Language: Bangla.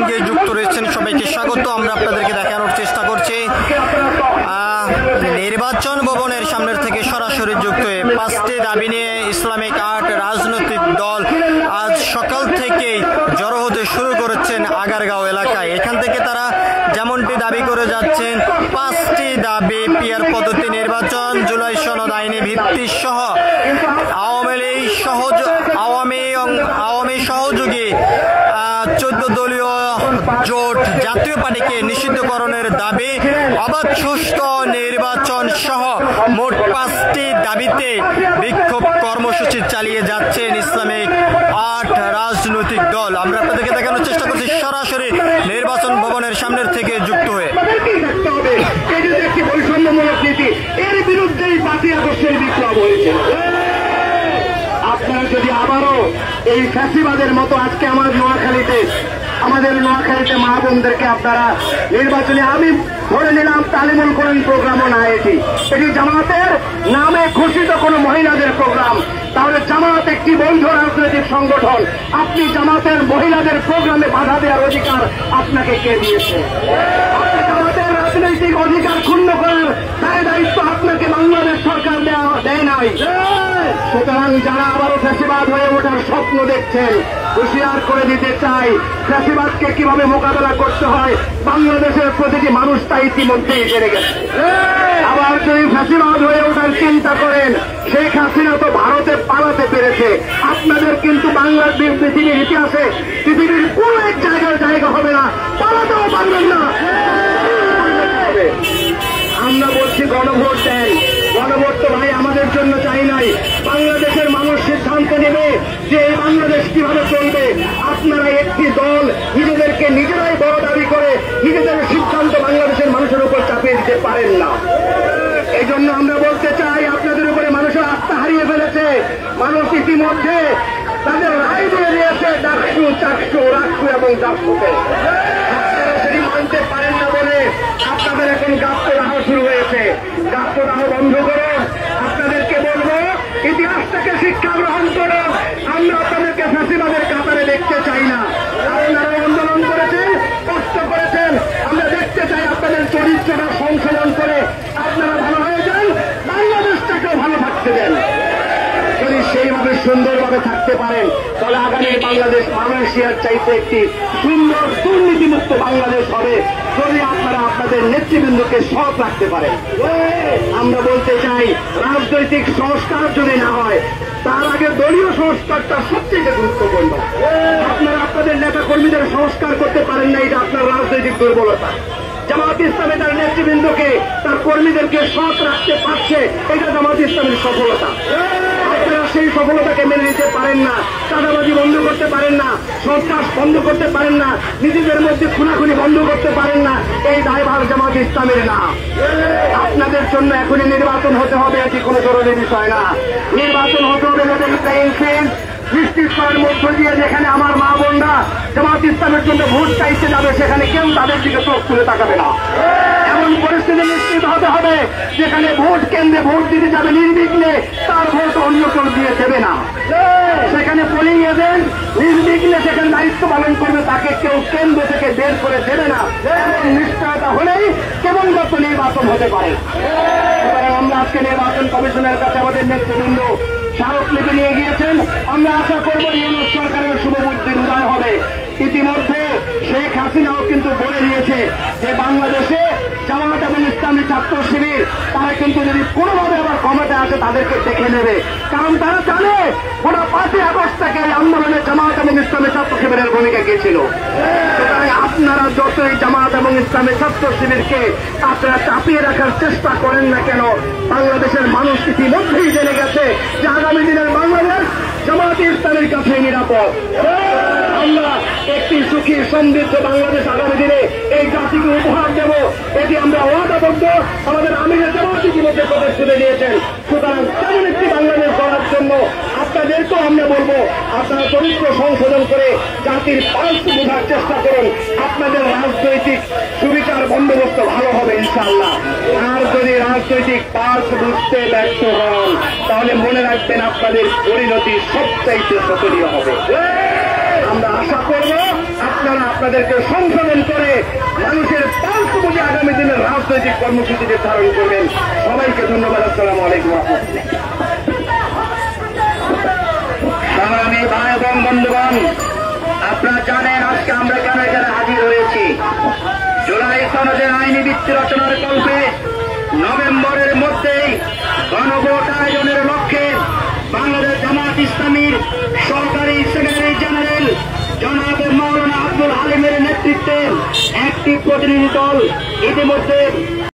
সঙ্গে যুক্ত রয়েছেন সবাইকে স্বাগত। আমরা আপনাদেরকে দেখানোর চেষ্টা করছি নির্বাচন ভবনের সামনের থেকে সরাসরি যুক্ত হয়ে 5টি দাবি নিয়ে ইসলামিক 8 রাজনৈতিক দল আজ সকাল থেকেই জড়ো হতে শুরু করেছেন আগারগাঁও এলাকায়। এখান থেকে তারা যেমনটি দাবি করে যাচ্ছেন 5টি দাবি: পিয়ার পদ্ধতি নির্বাচন, জুলাই সনদ আইনি ভিত্তি সহ আওয়ামী সহযোগী 14 দলীয় জোট জাতীয় পার্টিকে নিষিদ্ধকরণের দাবি, অবাধ সুষ্ঠু নির্বাচন সহ মোট 5টি দাবিতে বিক্ষোভ কর্মসূচি চালিয়ে যাচ্ছেন ইসলামিক 8 রাজনৈতিক দল। আমরা আপনাদেরকে দেখানোর চেষ্টা করছি সরাসরি নির্বাচন ভবনের সামনের থেকে যুক্ত হয়ে। বৈষম্যমূলক নীতি, এর বিরুদ্ধেই 5ই আগস্টের বিপ্লব হয়েছে। আপনারা যদি আবারও এই ফ্যাসিবাদের মতো আজকে আমাদের নোয়াখালীতে মা বোনদেরকে আপনারা নির্বাচনে, আমি ধরে নিলাম তালিমুল কোরআন প্রোগ্রামও না, এটি জামাতের নামে ঘোষিত কোন মহিলাদের প্রোগ্রাম, তাহলে জামাত একটি বৈধ রাজনৈতিক সংগঠন। আপনি জামাতের মহিলাদের প্রোগ্রামে বাধা দেওয়ার অধিকার আপনাকে কে দিয়েছে? আপনি জামাতের রাজনৈতিক অধিকার ক্ষুণ্ণ করার দায়িত্ব আপনাকে বাংলাদেশ সরকার দেয় নাই। সুতরাং যারা আবারও ফ্যাসিবাদ হয়ে ওঠার স্বপ্ন দেখছেন, হুঁশিয়ার করে দিতে চাই, ফ্যাসিবাদকে কিভাবে মোকাবেলা করতে হয় বাংলাদেশের প্রতিটি মানুষ তা ইতিমধ্যেই জেনে গেছে। আবার যদি ফ্যাসিবাদ হয়ে ওঠার চিন্তা করেন, শেখ হাসিনা তো ভারতে পালাতে পেরেছে, আপনাদের কিন্তু বাংলাদেশ পৃথিবীর ইতিহাসে পৃথিবীর কোন এক জায়গা হবে না, পালাতেও পারবেন না। আমরা বলছি গণভোট দেন। গণভোট তো ভাই আমাদের জন্য চাই নাই, বাংলাদেশের মানুষ সিদ্ধান্ত নেবে যে এই বাংলাদেশ কিভাবে চলবে। আপনারা একটি দল নিজেদেরকে নিজেরাই বড় দাবি করে নিজেদের সিদ্ধান্ত বাংলাদেশের মানুষের উপর চাপিয়ে দিতে পারেন না। এই জন্য আমরা বলতে চাই, আপনাদের উপরে মানুষের আস্থা হারিয়ে ফেলেছে। মানুষ ইতিমধ্যে তাদের রায় দিয়ে দিয়েছে ডাকসু, চাকসু, রাকসু এবং ডাকসুকে। আপনারা সেটি মানতে পারেন না বলে আপনাদের এখন গাপ্পদাহ শুরু হয়েছে। গাপ্পদাহ বন্ধ করুন। আপনাদেরকে বলবো, ইতিহাসটাকে শিক্ষা গ্রহণ করুন। আমরা আপনাদেরকে ফ্যাসিবাদের কাতারে দেখতে চাই না। আপনারা আন্দোলন করেছেন, কষ্ট করেছেন, আমরা দেখতে চাই আপনাদের চরিত্রটা সংশোধন করে আপনারা ভালো হয়ে যান, বাংলাদেশটাকেও ভালো থাকতে দেন। যদি সেইভাবে সুন্দরভাবে থাকতে পারেন, তাহলে আগামী বাংলাদেশ মালয়েশিয়ার চাইতে একটি সুন্দর দুর্নীতিমুক্ত বাংলাদেশ হবে, যদি আপনারা আপনাদের নেতৃবৃন্দকে সৎ রাখতে পারেন। আমরা বলতে চাই, রাজনৈতিক সংস্কার যদি না হয়, তার আগে দলীয় সংস্কারটা সবচেয়ে গুরুত্বপূর্ণ। আপনারা আপনাদের নেতা কর্মীদের সংস্কার করতে পারেন না, এটা আপনার রাজনৈতিক দুর্বলতা। জামাত ইসলামী তার নেতৃবৃন্দকে, তার কর্মীদেরকে সৎ রাখতে পারছে, এটা জামাত ইসলামের সফলতা। আপনারা সেই সফলতাকে মেনে নিতে পারেন না, চাঁদাবাজি বন্ধ করতে পারেন না, সন্ত্রাস বন্ধ করতে পারেন না, নিজেদের মধ্যে খুনাখুনি বন্ধ করতে পারেন না, এই দায়ভার জামাত ইসলামের না। আপনাদের জন্য এখনই নির্বাচন হতে হবে, এটি কোনো জরুরি বিষয় না। নির্বাচন হতে হবে লেভেল প্লেইং ফিল্ড নিশ্চিত করার মধ্য দিয়ে, যেখানে আমার মা বোনরা জামাত ইসলামের জন্য ভোট চাইতে যাবে, সেখানে কেউ তাদের দিকে চোখ তুলে তাকাবে না। এমন পরিস্থিতি নিশ্চিত হতে হবে যেখানে ভোট কেন্দ্রে ভোট দিতে যাবে নির্বিঘ্নে, তার ভোট অন্য কেউ দিয়ে দেবে না। সেখানে পোলিং এজেন্ট নির্বিঘ্নে সেখানে দায়িত্ব পালন করবে, তাকে কেউ কেন্দ্র থেকে বের করে দেবে না। এমন নিশ্চয়তা হলেই কেবলমাত্র নির্বাচন হতে পারে। আমরা আজকে নির্বাচন কমিশনের কাছে আমাদের নেতৃবৃন্দ স্মারকলিপি নিয়ে গিয়েছেন। আমরা আশা করব ইউনূস সরকারের শুভবুদ্ধির উদয় হবে। ইতিমধ্যে শেখ হাসিনাও কিন্তু বলে দিয়েছে যে বাংলাদেশে জামাত এবং ইসলামী ছাত্র শিবির তারা কিন্তু যদি কোনোভাবে আবার ক্ষমতায় আসে তাদেরকে দেখে নেবে, কারণ তারা জানে গোটা 5ই আগস্ট থেকে এই আন্দোলনে জামাত এবং ইসলামী ছাত্র শিবিরের ভূমিকা কি ছিল। সুতরাং আপনারা যতই জামাত এবং ইসলামী ছাত্র শিবিরকে আপনারা চাপিয়ে রাখার চেষ্টা করেন না কেন, বাংলাদেশের মানুষ ইতিমধ্যেই জেনে গেছে যে আগামী দিনের বাংলাদেশ জামাত ইসলামের কাছে নিরাপদ। আমরা একটি সুখী সমৃদ্ধ বাংলাদেশ আগামী দিনে এই জাতিকে উপহার দেব, এটি আমরা ওয়াদাবদ্ধ। আমাদের আমিরের জামাত ইতিমধ্যে প্রতিশ্রুতি দিয়েছেন। সুতরাং তেমন একটি বাংলাদেশ গড়ার জন্য আপনাদেরকেও আমরা বলবো, আপনারা চরিত্র সংশোধন করে জাতির পালস বোঝার চেষ্টা করুন। আপনাদের রাজনৈতিক সুবিচার বন্দোবস্ত ভালো হবে ইনশাআল্লাহ। আর যদি রাজনৈতিক পালস বুঝতে ব্যর্থ হন, তাহলে মনে রাখবেন আপনাদের পরিণতি সবচাইতে শোচনীয় হবে। আমরা আশা করব আপনারা আপনাদেরকে সংশোধন করে মানুষের পাল্টুপতি আগামী দিনের রাজনৈতিক কর্মসূচি নির্ধারণ করবেন। সবাইকে ধন্যবাদ। আসসালামু আলাইকুম। সংগ্রামী ভাই এবং বন্ধুগণ, আপনারা জানেন আজকে আমরা কেন এখানে হাজির হয়েছি। জুলাই সনদের আইনি ভিত্তি রচনার কল্পে নভেম্বরের মধ্যেই গণভোট আয়োজনের লক্ষ্যে বাংলাদেশ জামাত ইসলামীর সরকারি সেক্রেটারি জেনারেল জনাব মাওলানা আব্দুল হালিমের নেতৃত্বে একটি প্রতিনিধি দল ইতিমধ্যে